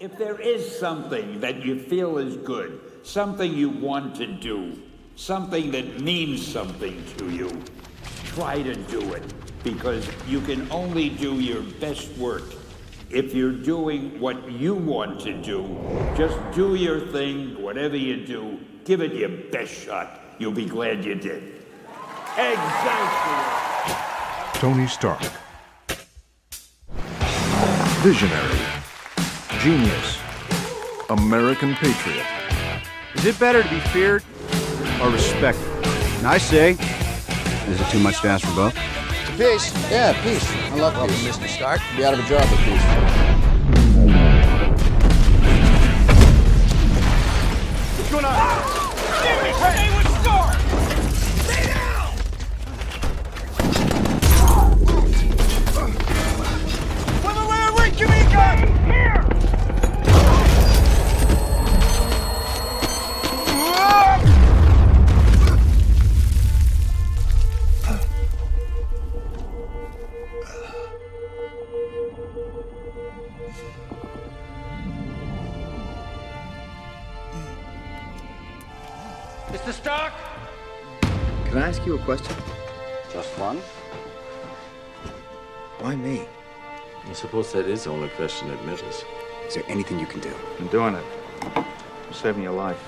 If there is something that you feel is good, something you want to do, something that means something to you, try to do it, because you can only do your best work if you're doing what you want to do. Just do your thing, whatever you do, give it your best shot. You'll be glad you did. Exactly. Tony Stark. Visionary. Genius. American patriot. Is it better to be feared or respected? And I say, is it too much to ask for both? Peace. Yeah, peace. I love peace. Mr. Stark. Be out of a job with peace. What's going on? Stay with Stark! Stay down! Wait, give me a gun! Here! Mr. Stark? Can I ask you a question? Just one? Why me? I suppose that is the only question that matters. Is there anything you can do? I'm doing it. I'm saving your life.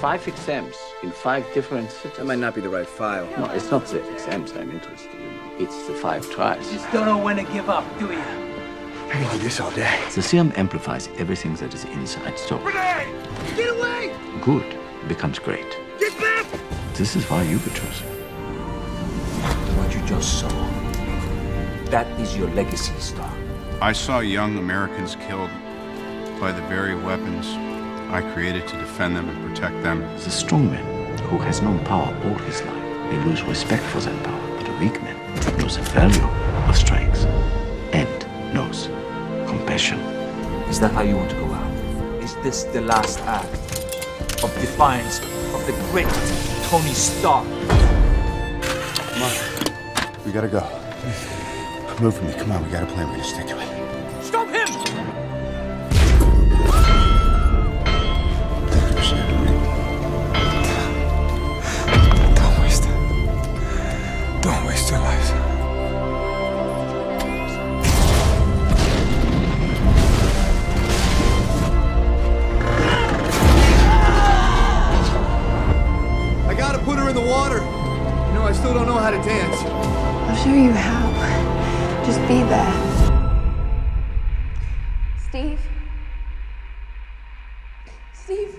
5 exams in 5 different cities. That might not be the right file. No, it's not the exams I'm interested in. It's the 5 tries. Just don't know when to give up, do you? I can do this all day. The serum amplifies everything that is inside. So Grenade! Get away! good becomes great. Get back! This is why you were chosen. What you just saw, that is your legacy, Stark. I saw young Americans killed by the very weapons I created to defend them and protect them. The strong man who has known power all his life may lose respect for that power, but a weak man knows the value of strength and knows compassion. Is that how you want to go out? Is this the last act of defiance of the great Tony Stark? Come on. We gotta go. Move for me. Come on, we got a plan. We're gonna stick to it. Stop him! Thank you for saving me. Don't waste it. Don't waste your life. I gotta put her in the water. You know, I still don't know how to dance. I'll show you how. Just be there. Steve? Steve?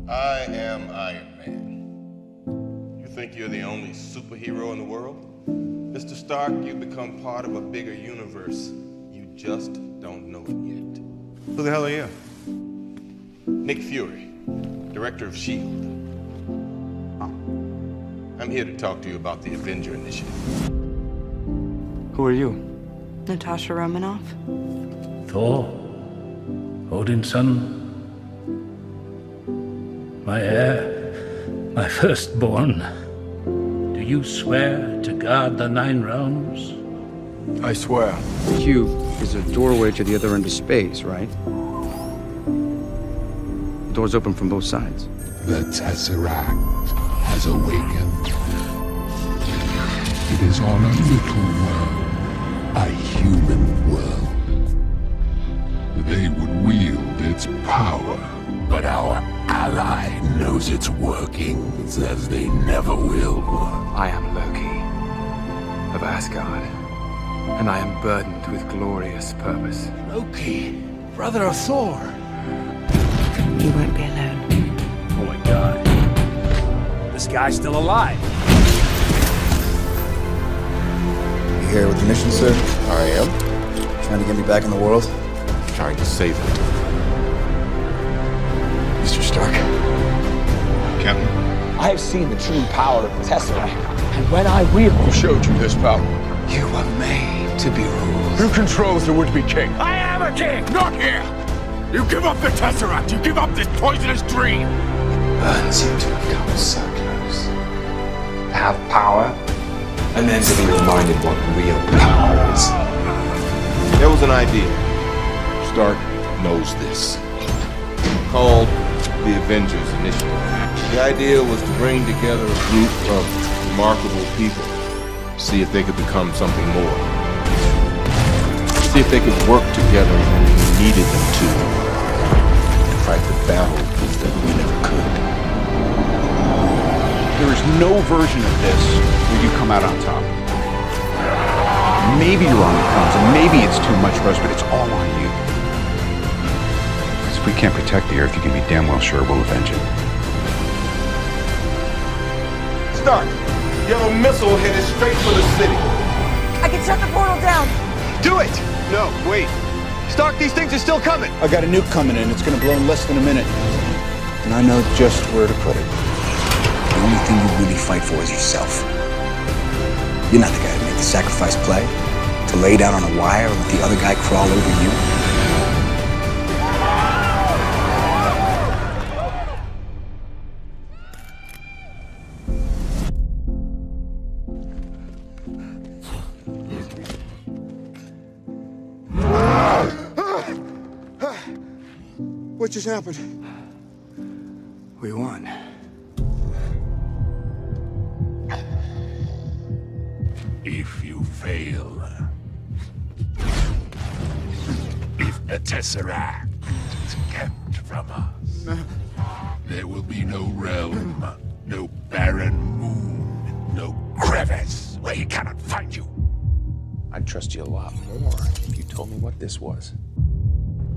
I am Iron Man. You think you're the only superhero in the world? Mr. Stark, you've become part of a bigger universe. You just don't know it yet. Who the hell are you? Nick Fury, director of S.H.I.E.L.D. I'm here to talk to you about the Avenger Initiative. Who are you? Natasha Romanoff? Thor, Odin's son, my heir, my firstborn. Do you swear to guard the 9 realms? I swear. The cube is a doorway to the other end of space, right? The door's open from both sides. The Tesseract has awakened. It is on a little world, a human world. They would wield its power, but our ally knows its workings as they never will. I am Loki of Asgard, and I am burdened with glorious purpose. Loki, brother of Thor. You won't be alone. Oh my God. This guy's still alive. You here with the mission, sir? I am Trying to get me back in the world? trying to save it. Mr. Stark. Captain? I have seen the true power of the Tesseract, and when I wield, Who showed you this power? You are made to be ruled. Who controls the would-be king? I am a king! Not here! You give up the Tesseract! You give up this poisonous dream! Burns you to become so close. To have power, and then to be reminded what real power is. There an idea. Stark knows this. Called the Avengers Initiative. The idea was to bring together a group of remarkable people, see if they could become something more. See if they could work together when we needed them to, and fight the battles that we never could. There is no version of this where you come out on top. Maybe you're on the comes, and maybe it's too much for us, but it's all on you. Because if we can't protect the Earth, you can be damn well sure we'll avenge it. Stark, you have a missile headed straight for the city. I can shut the portal down. Do it! No, wait. Stark, these things are still coming. I got a nuke coming in. It's gonna blow in less than a minute. And I know just where to put it. The only thing you really fight for is yourself. You're not the guy to make the sacrifice play, to lay down on a wire and let the other guy crawl over you. What just happened? We won. If you fail, if the Tesseract is kept from us, there will be no realm, no barren moon, no crevice where he cannot find you. I'd trust you a lot more if you told me what this was.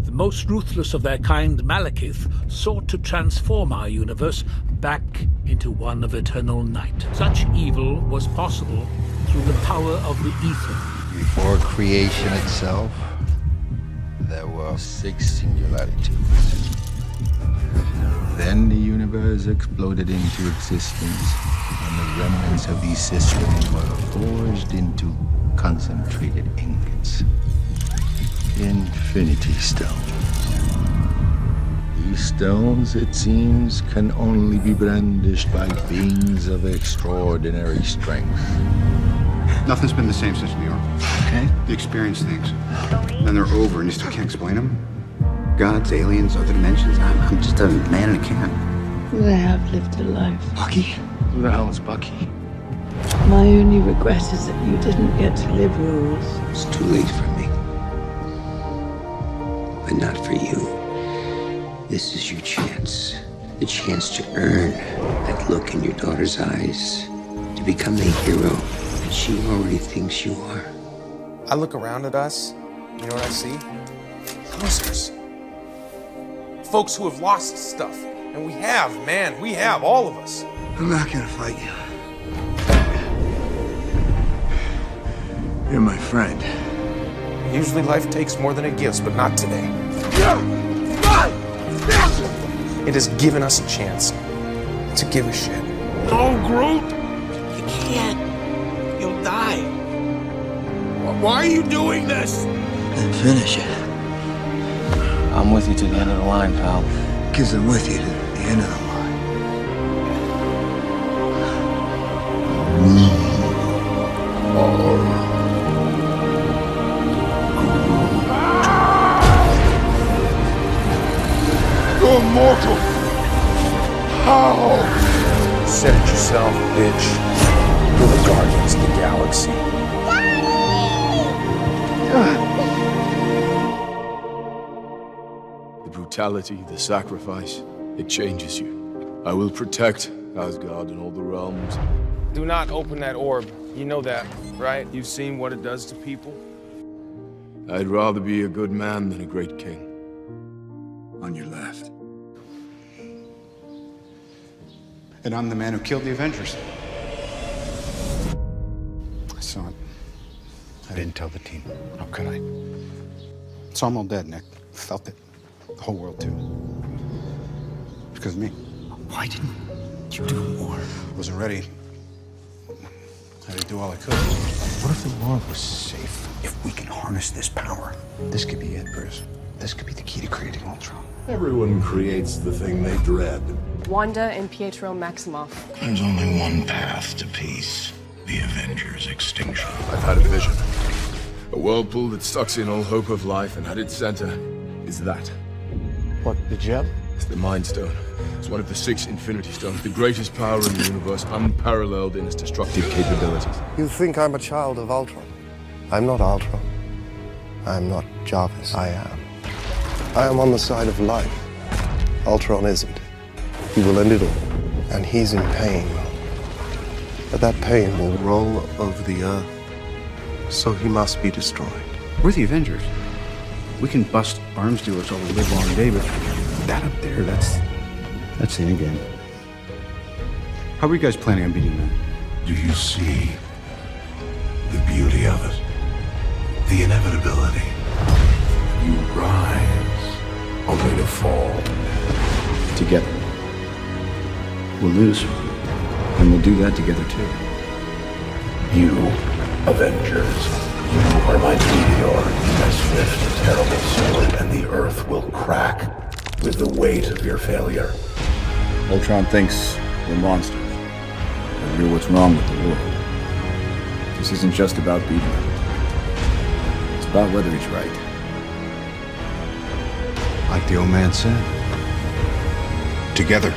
The most ruthless of their kind, Malekith, sought to transform our universe back into one of eternal night. Such evil was possible through the power of the ether. Before creation itself, there were 6 singularities. Then the universe exploded into existence, and the remnants of these systems were forged into concentrated ingots. Infinity stones. These stones, it seems, can only be brandished by beings of extraordinary strength. Nothing's been the same since New York. Okay. You experience things, then they're over, and you still can't explain them. Gods, aliens, other dimensions. I'm just a man in a can. I have lived a life. Bucky? Who the hell is Bucky? My only regret is that you didn't get to live yours. It's too late for me. But not for you. This is your chance. The chance to earn that look in your daughter's eyes. To become the hero that she already thinks you are. I look around at us, you know what I see? Losers. Folks who have lost stuff. And we have, man, we have, all of us. I'm not gonna fight you. You're my friend. Usually life takes more than it gives, but not today. It has given us a chance to give a shit. No, Groot! You can't. You'll die. Why are you doing this? Then finish it. I'm with you to the end of the line, pal. Because I'm with you to the end of the line. You're mortal! How? Said it yourself, bitch. We're the Guardians of the Galaxy. The brutality, the sacrifice, it changes you. I will protect Asgard and all the realms. Do not open that orb. You know that, right? You've seen what it does to people. I'd rather be a good man than a great king. On your left. And I'm the man who killed the Avengers. I saw it. I didn't tell the team. How could I? So I'm all dead, Nick. Felt it. The whole world, too. Because of me. Why didn't you do more? Wasn't ready. I had to do all I could. What if the world was safe? If we can harness this power, This could be it, Bruce. This could be the key to creating Ultron. Everyone creates the thing they dread. Wanda and Pietro Maximoff. There's only one path to peace. The Avengers' extinction. I've had a vision. A whirlpool that sucks in all hope of life, and at its center is that. What, the gem? It's the Mind Stone. It's one of the 6 Infinity Stones, the greatest power in the universe, unparalleled in its destructive capabilities. You think I'm a child of Ultron? I'm not Ultron. I'm not Jarvis. I am on the side of life. Ultron isn't. He will end it all, and he's in pain. But that pain will roll over the earth, so he must be destroyed. We're the Avengers. We can bust arms dealers all the live long day, but that up there, that's the Endgame. How are you guys planning on beating that? Do you see the beauty of it? The inevitability. You rise, only to fall. Together. We'll lose, and we'll do that together too. You, Avengers, you are my meteor, my swift and terrible sword, and the earth will crack with the weight of your failure. Ultron thinks we're monsters, but we're what's wrong with the world. This isn't just about beating him. It's about whether he's right. Like the old man said, together.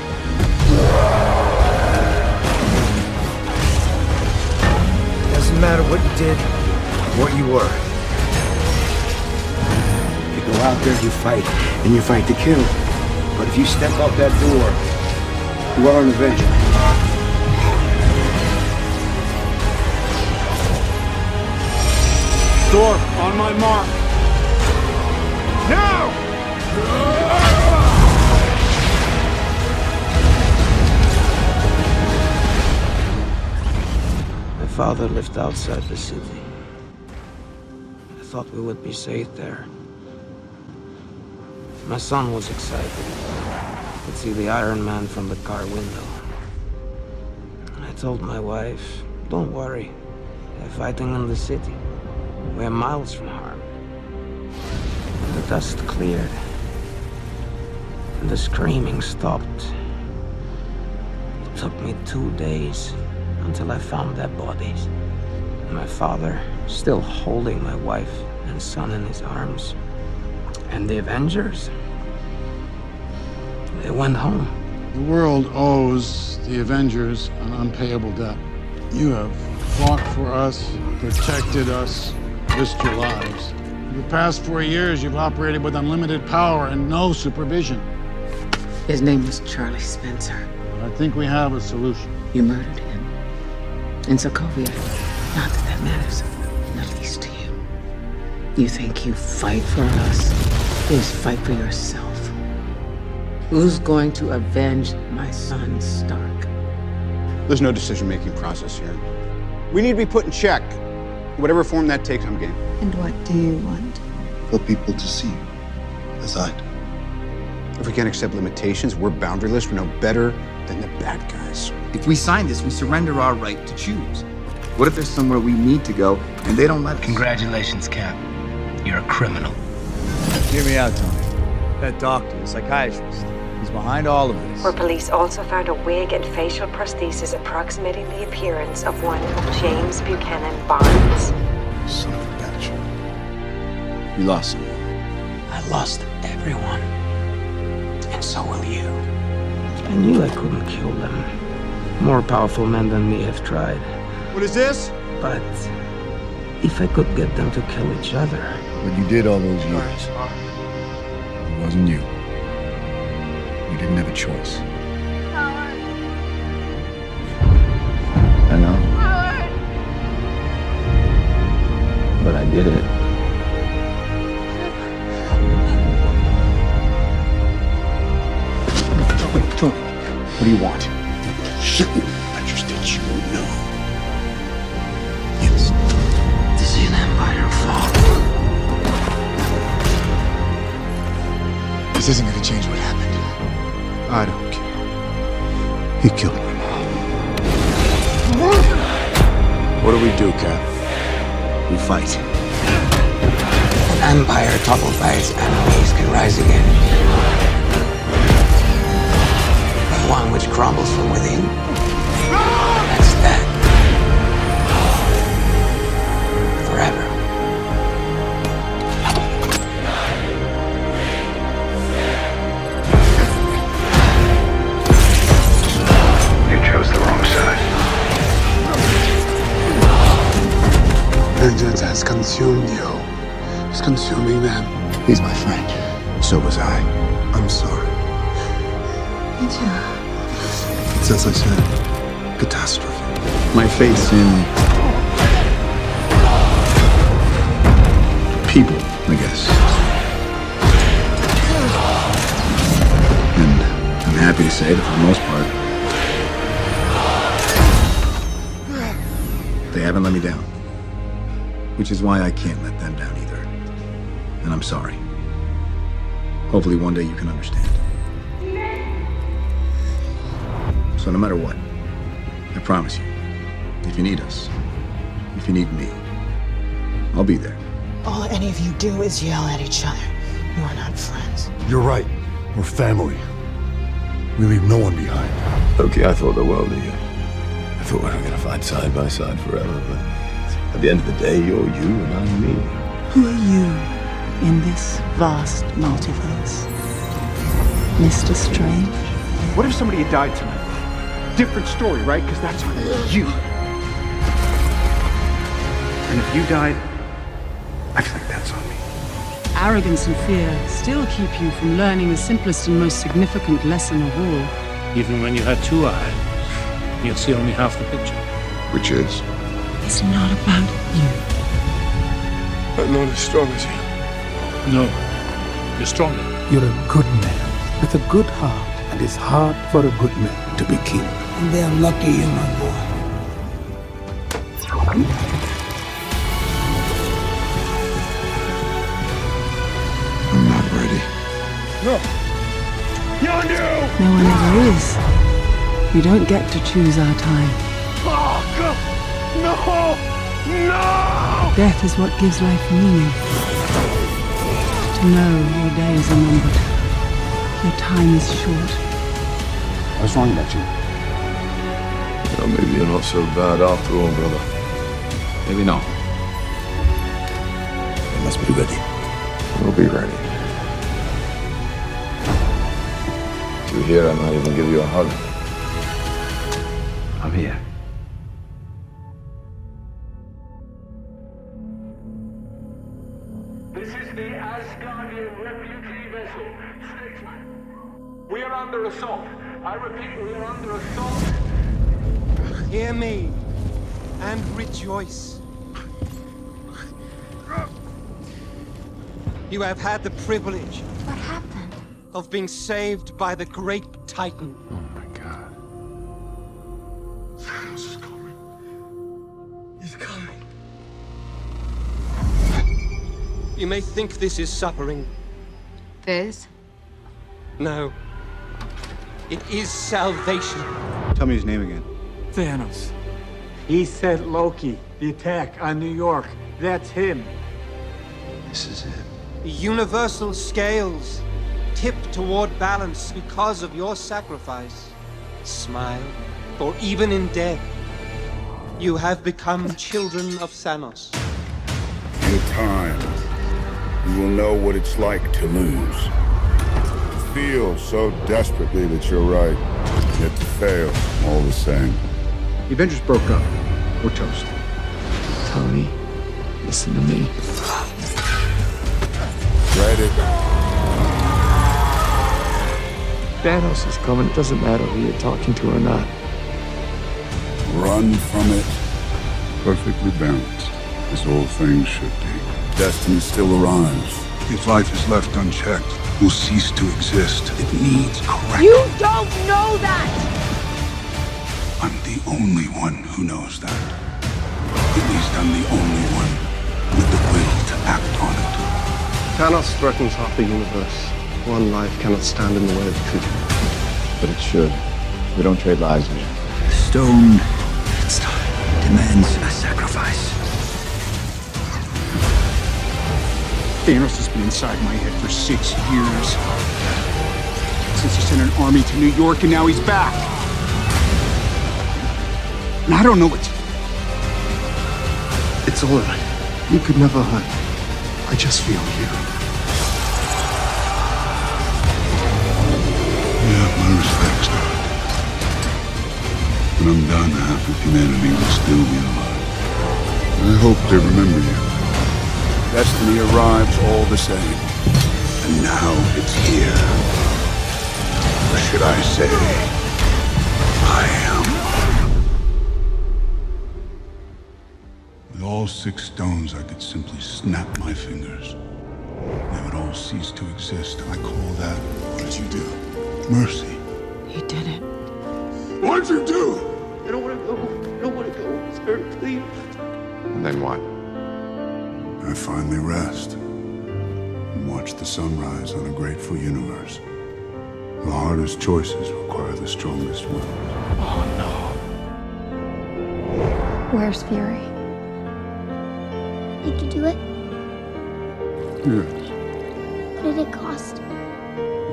Doesn't matter what you did, what you were. You go out there, you fight, and you fight to kill. But if you step out that door, you are an Avenger. Thor, on my mark. Now! My father lived outside the city. I thought we would be safe there. My son was excited. Could see the Iron Man from the car window. I told my wife, don't worry. They're fighting in the city. We're miles from harm. The dust cleared. And the screaming stopped. It took me 2 days until I found their bodies. My father still holding my wife and son in his arms. And the Avengers, they went home. The world owes the Avengers an unpayable debt. You have fought for us, protected us, risked your lives. For the past 4 years, you've operated with unlimited power and no supervision. His name was Charlie Spencer. I think we have a solution. You murdered him. In Sokovia. Not that that matters, in the least to you. You think you fight for us? Please fight for yourself. Who's going to avenge my son, Stark? There's no decision-making process here. We need to be put in check. Whatever form that takes, I'm game. And what do you want? For people to see, as I do. If we can't accept limitations, we're boundaryless. We're no better than the bad guys. If we sign this, we surrender our right to choose. What if there's somewhere we need to go, and they don't let us? Congratulations, Cap. You're a criminal. Hear me out, Tony. That doctor, the psychiatrist, he's behind all of this. Where police also found a wig and facial prosthesis approximating the appearance of one James Buchanan Barnes. Son of a bitch. You lost someone. I lost everyone. And so will you. I knew I couldn't kill them. More powerful men than me have tried. What is this? But if I could get them to kill each other. What you did all those years, it wasn't you. You didn't have a choice. I know. But I did it. Tony, what do you want? Certain Avengers that you know. Yes. To see an empire fall. This isn't going to change what happened. I don't care. He killed my mom. What do we do, Cap? We fight. An empire toppled by its enemies can rise again. One which crumbles from within. That's that. Forever. consumed you. He's consuming them. He's my friend. So was I. I'm sorry. Me too. It's as I said, catastrophe. My faith's in people, I guess. And I'm happy to say that for the most part, they haven't let me down. Which is why I can't let them down either. And I'm sorry. Hopefully one day you can understand. So no matter what, I promise you, if you need us, if you need me, I'll be there. All any of you do is yell at each other. You are not friends. You're right. We're family. We leave no one behind. Okay, I thought the world of you. I thought we were gonna fight side by side forever, but at the end of the day, you're you and I'm me. Who are you in this vast multiverse? Mr. Strange? What if somebody had died tonight? Different story, right? Because that's you. And if you died, I feel like that's on me. Arrogance and fear still keep you from learning the simplest and most significant lesson of all. Even when you had two eyes, you'd see only half the picture. Which is? It's not about you. I'm not as strong as you. No, you're stronger. You're a good man with a good heart, and it's hard for a good man to be king. And they're lucky you're my boy. I'm not ready. No. Yondu! No one ever is. We don't get to choose our time. Fuck! No! No! Death is what gives life meaning. To know your days are numbered. Your time is short. What's wrong about you? Well, maybe you're not so bad after all, brother. Maybe not. You must be ready. We'll be ready. You're here, I might even give you a hug. I'm here. This is the Asgardian refugee vessel. Statesman. We are under assault. I repeat, we are under assault. Hear me and rejoice. You have had the privilege. What happened? Of being saved by the great Titan. Oh my God. Thanos is coming. He's coming. You may think this is suffering. This? No. It is salvation. Tell me his name again. Thanos. He sent Loki. The attack on New York. That's him. This is it. The universal scales tip toward balance because of your sacrifice. Smile, for even in death, you have become children of Thanos. In time, you will know what it's like to lose. To feel so desperately that you're right, yet to fail all the same. The Avengers broke up. We're toast. Tony, listen to me. Ready? Thanos is coming. It doesn't matter who you're talking to or not. Run from it. Perfectly balanced, as all things should be. Destiny still arrives. If life is left unchecked, will cease to exist. It needs correction. You don't know that! I'm the only one who knows that. At least I'm the only one with the will to act on it. Thanos threatens half the universe. One life cannot stand in the way of truth. But it should. We don't trade lives here. The stone demands a sacrifice. Thanos has been inside my head for 6 years. Since he sent an army to New York and now he's back. And I don't know what to... It's all right. You could never hurt me. I just feel you. You have my respects, Doc. When I'm done, half of humanity will still be alive. I hope they remember you. Destiny arrives all the same. And now it's here. Or should I say, I am. With all 6 stones, I could simply snap my fingers. They would all cease to exist. I call that, what did you do? Mercy. You did it. What did you do? I don't want to go. I don't want to go, sir, please. And then what? I finally rest and watch the sunrise on a grateful universe. The hardest choices require the strongest will. Oh, no. Where's Fury? Did you do it? Yes, What did it cost?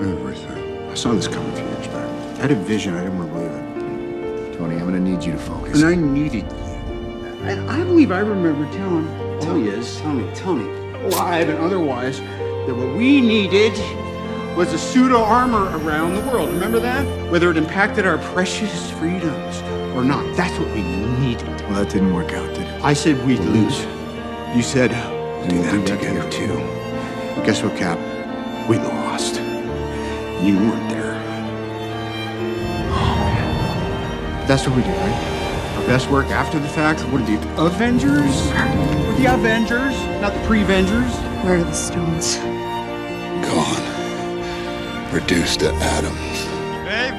everything. I saw this coming a few years back. I had a vision. I didn't want to believe it. Tony, I'm going to need you to focus. And I needed you. And I believe I remember telling Tony, alive and otherwise, that what we needed was a pseudo-armor around the world. Remember that? Whether it impacted our precious freedoms or not. That's what we needed. Well, that didn't work out, did it? I said we'd lose. You said, Do that together, too. guess what, Cap? We lost. You weren't there. That's what we did, right? Our best work after the fact. What are the Avengers? We're the Avengers, not the pre-Vengers. Where are the stones? Gone. Reduced to atoms. Babe?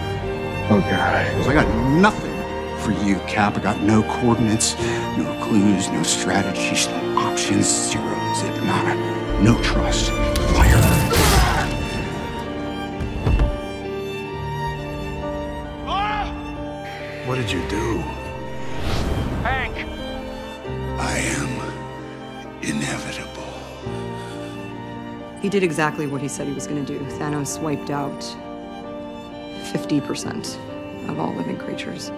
Oh, God. Because I got nothing for you, Cap. I got no coordinates, no clues, no strategies, no options, zero, zip, nada. No trust. Fire. What did you do? Hank! I am inevitable. He did exactly what he said he was going to do. Thanos wiped out 50% of all living creatures.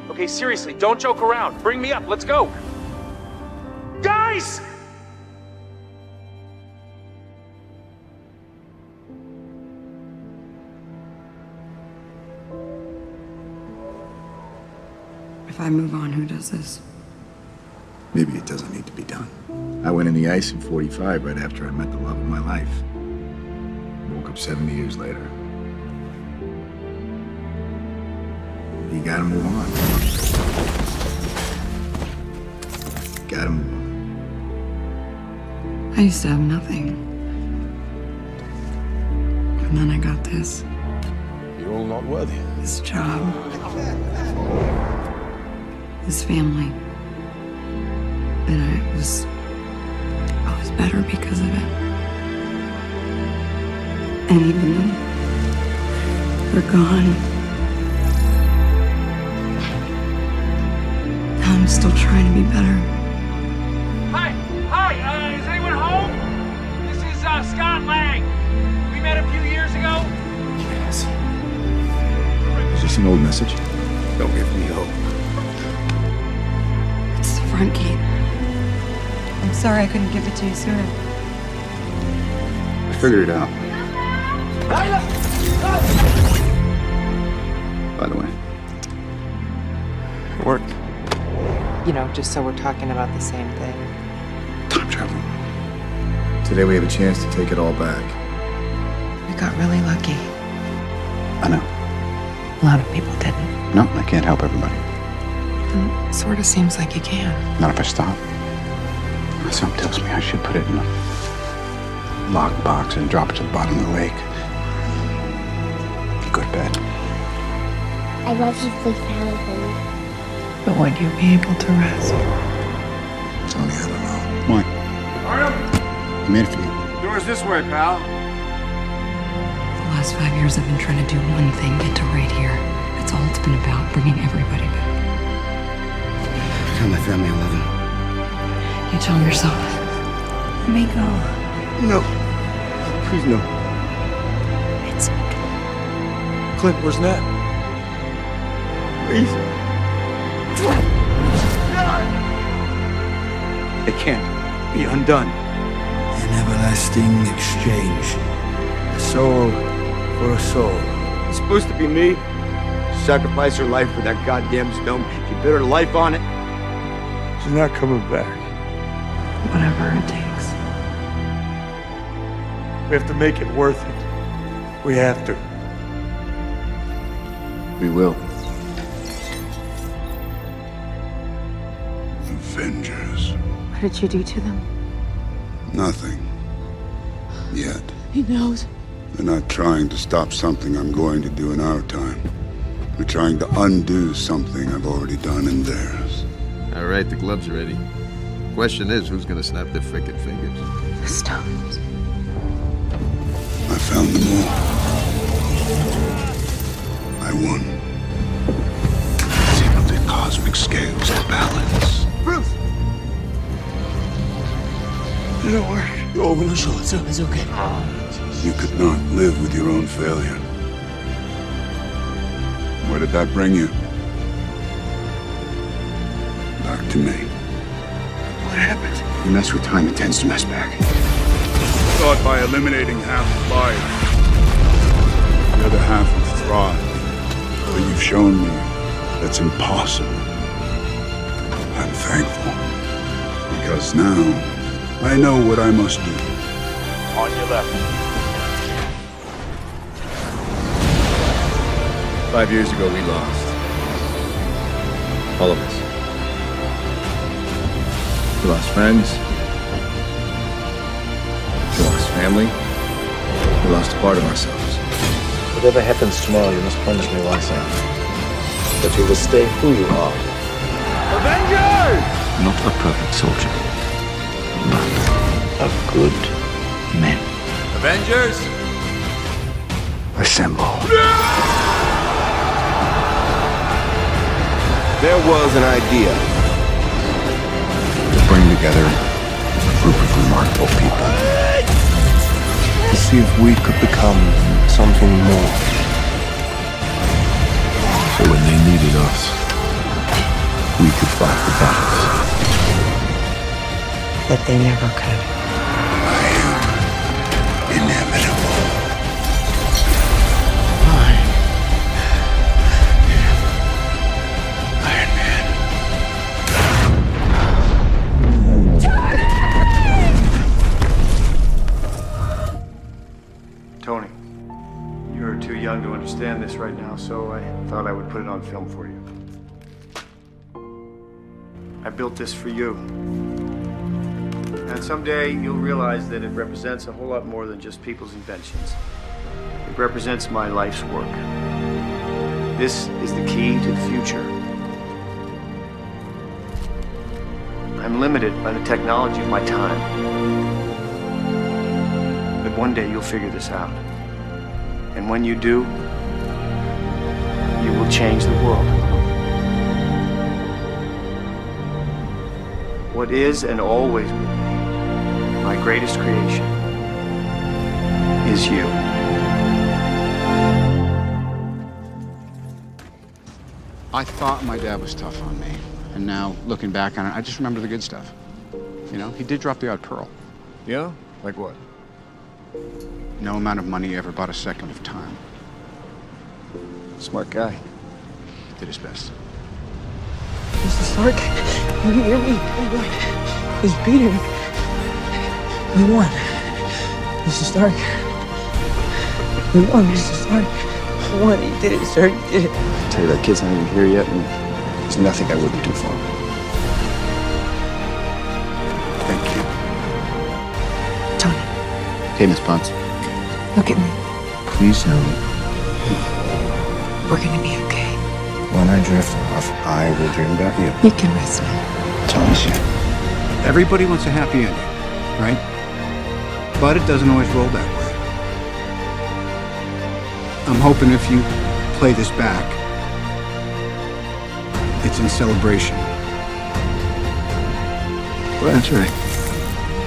Okay, seriously, don't joke around. Bring me up, let's go! Guys! If I move on, who does this? Maybe it doesn't need to be done. I went in the ice in 45 right after I met the love of my life. Woke up 70 years later. You gotta move on. Gotta move on. I used to have nothing. And then I got this. You're all not worthy. This job. This family. And I was better because of it. And even though they're gone, I'm still trying to be better. Hi, is anyone home? This is, Scott Lang. We met a few years ago. Yes. Is this an old message? Don't give me hope. It's the front gate. I'm sorry I couldn't give it to you sooner. I figured it out. By the way, it worked. You know, just so we're talking about the same thing. Time travel. Today we have a chance to take it all back. We got really lucky. I know. A lot of people didn't. No, I can't help everybody. It sort of seems like you can. Not if I stop. Something tells me I should put it in a locked box and drop it to the bottom of the lake. Go to bed. I'd love to sleep found him. But would you be able to rest? Tony, I don't know. Why? I made it for you. Doors this way, pal. The last 5 years I've been trying to do one thing, get to right here. That's all it's been about, bringing everybody back. Tell my family I love them. You tell yourself. Let me go. No. Please, no. It's Clint, where's Nat? Please. It can't be undone. An everlasting exchange. A soul for a soul. It's supposed to be me. Sacrifice her life for that goddamn stone. She bet her life on it. She's not coming back. whatever it takes. We have to make it worth it. We have to. We will. Avengers. What did you do to them? Nothing. Yet. He knows. They're not trying to stop something I'm going to do in our time. We're trying to undo something I've already done in theirs. All right, the gloves are ready. Question is, who's gonna snap their frickin' fingers? The stones. I found them all. I won. Zero the cosmic scales to balance. Bruce! It don't work. Oh, no, it's okay. You could not live with your own failure. Where did that bring you? Back to me. What happened? You mess with time, it tends to mess back. Thought by eliminating half of life, the other half would thrive. But you've shown me that's impossible. I'm thankful. Because now, I know what I must do. On your left. 5 years ago, we lost. All of us. We lost friends. We lost family. We lost a part of ourselves. Whatever happens tomorrow, you must promise me one thing. That you will stay who you are. Avengers! Not a perfect soldier, but a good man. Avengers! Assemble. There was an idea to bring together a group of remarkable people to see if we could become something more. So when they needed us, we could fight the battles. That they never could. I am inevitable. Tony, you're too young to understand this right now, so I thought I would put it on film for you. I built this for you. And someday you'll realize that it represents a whole lot more than just people's inventions. It represents my life's work. This is the key to the future. I'm limited by the technology of my time. But one day you'll figure this out. And when you do, you will change the world. What is and always will be my greatest creation is you. I thought my dad was tough on me. And now, looking back on it, I just remember the good stuff. You know, he did drop the odd pearl. Yeah? Like what? No amount of money ever bought a second of time. Smart guy. Did his best. Mr. Stark, can you hear me? It's Peter. We won. Mr. Stark. We won, Mr. Stark. We won. He did it, sir. He did it. I tell you, that kid's not even here yet, and there's nothing I wouldn't do for him. Thank you. Tony, Hey, Miss Potts. look at me. Please tell me. We're gonna be okay. When I drift off, I will dream about you. You can rest now. Promise you. Everybody wants a happy ending, right? But it doesn't always roll that way. I'm hoping if you play this back, it's in celebration. Well, that's right.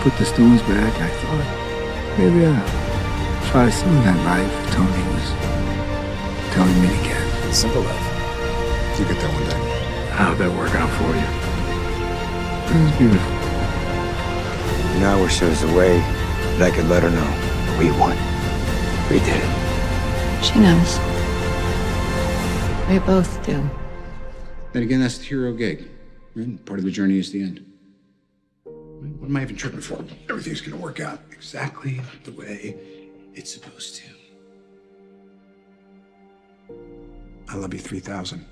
Put the stones back, I thought. Maybe I'll try some of that life Tony was telling me to get. Simple life. You get that one day. How'd that work out for you? It was beautiful. Now I wish there was a way that I could let her know we won. We did it. She knows. We both do. And again, that's the hero gig. Right? Part of the journey is the end. What am I even tripping for? Everything's gonna work out exactly the way it's supposed to. I love you 3000.